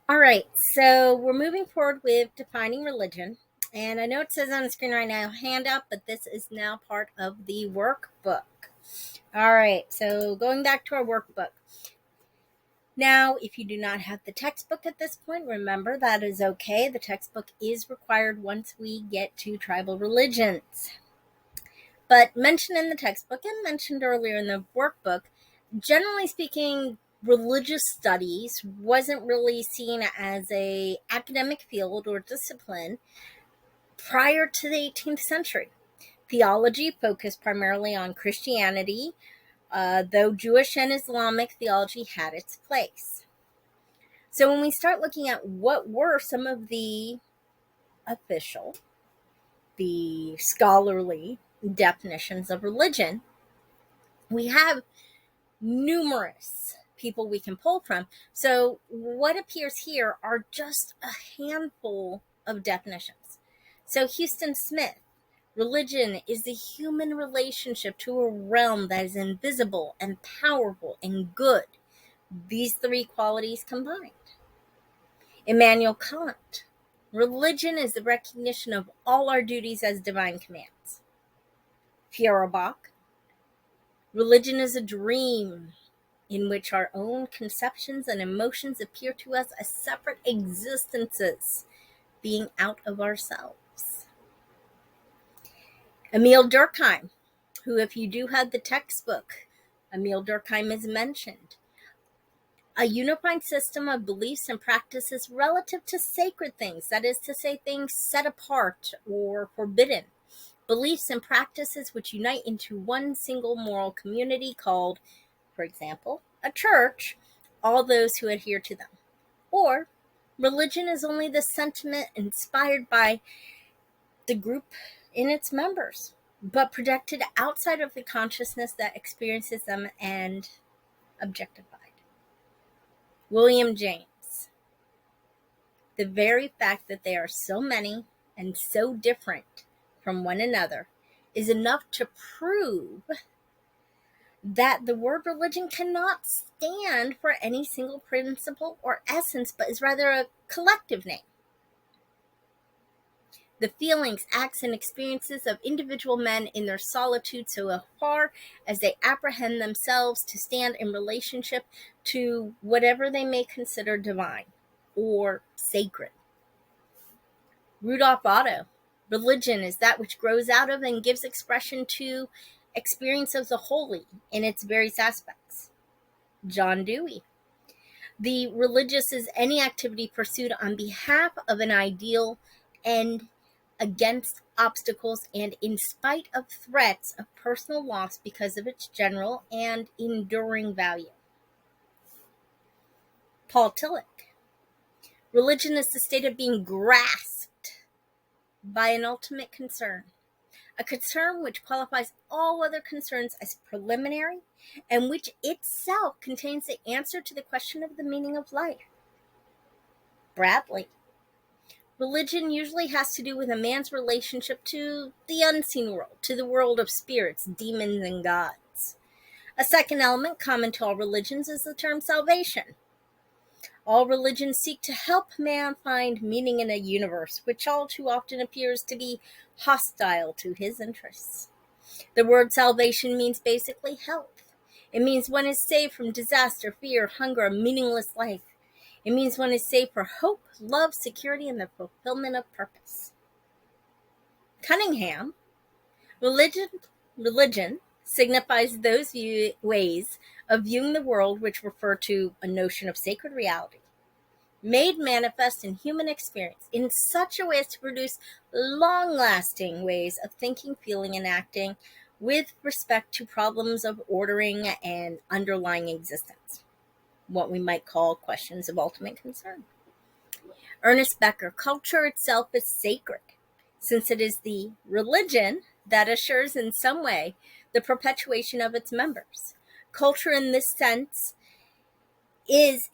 All right, so we're moving forward with defining religion. And I know it says on the screen right now handout, but this is now part of the workbook. All right, so going back to our workbook. Now, if you do not have the textbook at this point, remember that is okay. The textbook is required once we get to tribal religions. But mentioned in the textbook and mentioned earlier in the workbook, generally speaking, religious studies wasn't really seen as a academic field or discipline prior to the 18th century. Theology focused primarily on Christianity, though Jewish and Islamic theology had its place. So when we start looking at what were some of the official, the scholarly definitions of religion, we have numerous people we can pull from. So what appears here are just a handful of definitions. So Houston Smith, religion is the human relationship to a realm that is invisible and powerful and good. These three qualities combined. Immanuel Kant, religion is the recognition of all our duties as divine commands. Feuerbach, religion is a dream in which our own conceptions and emotions appear to us as separate existences, being out of ourselves. Emile Durkheim, who, if you do have the textbook, Emile Durkheim is mentioned. A unified system of beliefs and practices relative to sacred things, that is to say, things set apart or forbidden. Beliefs and practices which unite into one single moral community called, for example, a church, all those who adhere to them. Or religion is only the sentiment inspired by the group in its members, but projected outside of the consciousness that experiences them and objectified. William James. The very fact that they are so many and so different from one another is enough to prove that the word religion cannot stand for any single principle or essence, but is rather a collective name. The feelings, acts, and experiences of individual men in their solitude so far as they apprehend themselves to stand in relationship to whatever they may consider divine or sacred. Rudolf Otto, religion is that which grows out of and gives expression to experience of the holy in its various aspects. John Dewey, the religious is any activity pursued on behalf of an ideal and against obstacles and in spite of threats of personal loss because of its general and enduring value. Paul Tillich, religion is the state of being grasped by an ultimate concern, a concern which qualifies all other concerns as preliminary and which itself contains the answer to the question of the meaning of life. Bradley, religion usually has to do with a man's relationship to the unseen world, to the world of spirits, demons, and gods. A second element common to all religions is the term salvation. All religions seek to help man find meaning in a universe which all too often appears to be hostile to his interests. The word salvation means basically health. It means one is saved from disaster, fear, hunger, a meaningless life. It means one is saved for hope, love, security, and the fulfillment of purpose. Cunningham, religion signifies those ways of viewing the world which refer to a notion of sacred reality, made manifest in human experience in such a way as to produce long-lasting ways of thinking, feeling, and acting with respect to problems of ordering and underlying existence, what we might call questions of ultimate concern. Ernest Becker, culture itself is sacred, since it is the religion that assures in some way the perpetuation of its members. Culture in this sense is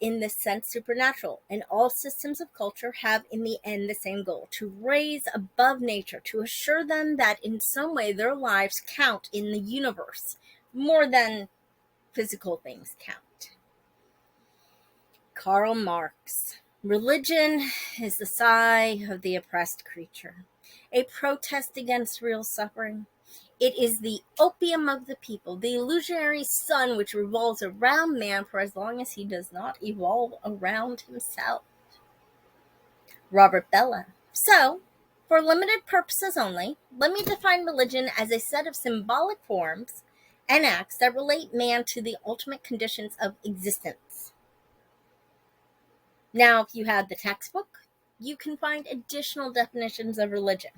supernatural, and all systems of culture have in the end the same goal: to raise above nature, to assure them that in some way their lives count in the universe more than physical things count. Karl Marx, Religion is the sigh of the oppressed creature, a protest against real suffering. It is the opium of the people, the illusionary sun which revolves around man for as long as he does not evolve around himself. Robert Bellah. So, for limited purposes only, let me define religion as a set of symbolic forms and acts that relate man to the ultimate conditions of existence. Now, if you have the textbook, you can find additional definitions of religion.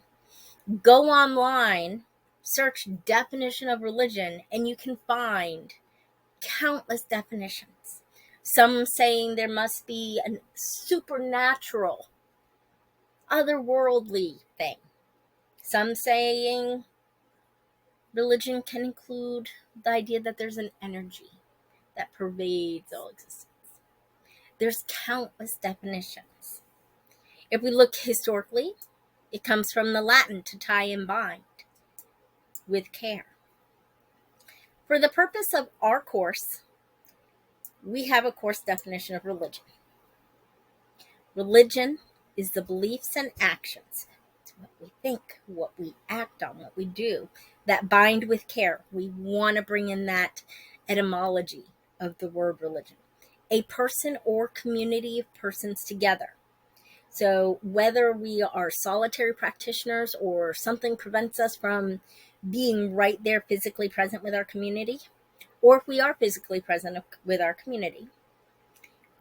Go online, search definition of religion, and you can find countless definitions. Some saying there must be a supernatural, otherworldly thing. Some saying religion can include the idea that there's an energy that pervades all existence. There's countless definitions. If we look historically, it comes from the Latin to tie and bind with care. For the purpose of our course, we have a course definition of religion. Religion is the beliefs and actions. It's what we think, what we act on, what we do, that bind with care. We want to bring in that etymology of the word religion. A person or community of persons together. So whether we are solitary practitioners or something prevents us from being right there physically present with our community, or if we are physically present with our community,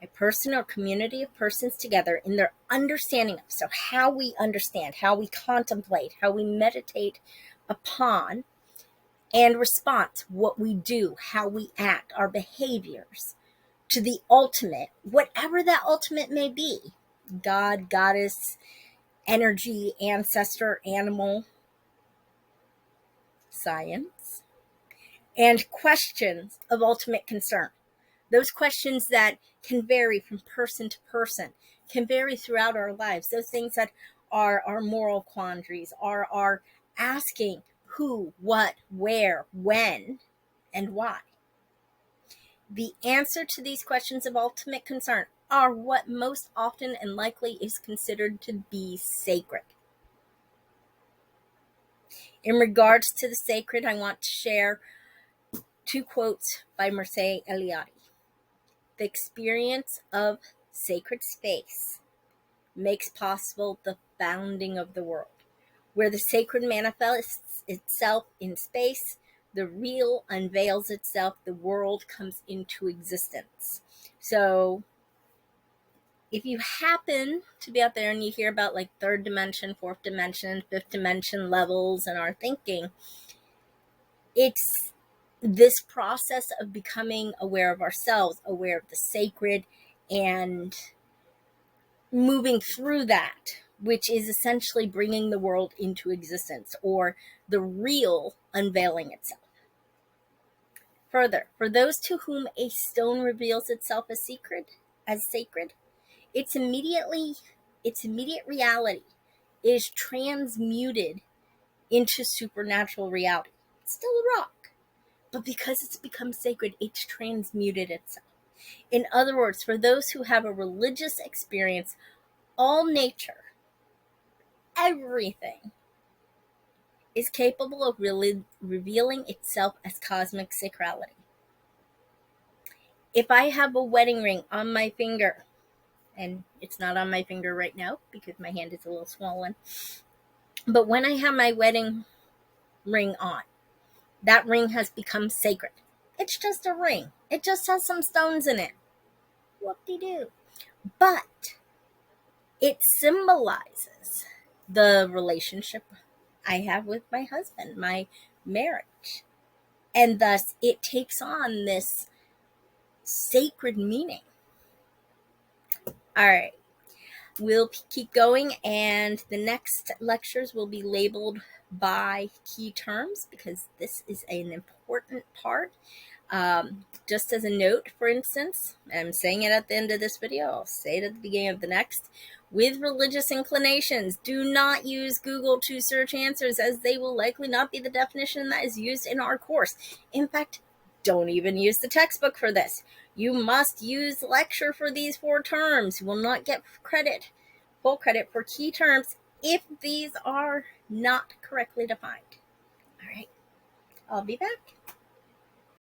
a person or community of persons together in their understanding of, so how we understand, how we contemplate, how we meditate upon and response, what we do, how we act, our behaviors to the ultimate, whatever that ultimate may be. God, goddess, energy, ancestor, animal, science, and questions of ultimate concern. Those questions that can vary from person to person, can vary throughout our lives. Those things that are our moral quandaries, are our asking who, what, where, when, and why. The answer to these questions of ultimate concern are what most often and likely is considered to be sacred. In regards to the sacred, I want to share two quotes by Mircea Eliade. The experience of sacred space makes possible the founding of the world. Where the sacred manifests itself in space, the real unveils itself, the world comes into existence. So if you happen to be out there and you hear about like third dimension, fourth dimension, fifth dimension levels in our thinking, it's this process of becoming aware of ourselves, aware of the sacred, and moving through that, which is essentially bringing the world into existence, or the real unveiling itself. Further, for those to whom a stone reveals itself as sacred, its immediate reality is transmuted into supernatural reality. It's still a rock, but because it's become sacred, it's transmuted itself. In other words, for those who have a religious experience, all nature, everything, is capable of revealing itself as cosmic sacrality. If I have a wedding ring on my finger, and it's not on my finger right now because my hand is a little swollen, but when I have my wedding ring on, that ring has become sacred. It's just a ring. It just has some stones in it. Whoop-de-doo. But it symbolizes the relationship I have with my husband, my marriage. And thus it takes on this sacred meaning. All right. We'll keep going, and the next lectures will be labeled by key terms because this is an important part. Just as a note, for instance, I'm saying it at the end of this video, I'll say it at the beginning of the next. With religious inclinations, do not use Google to search answers, as they will likely not be the definition that is used in our course. In fact, don't even use the textbook for this. You must use lecture for these 4 terms. You will not get full credit for key terms if these are not correctly defined. All right, I'll be back.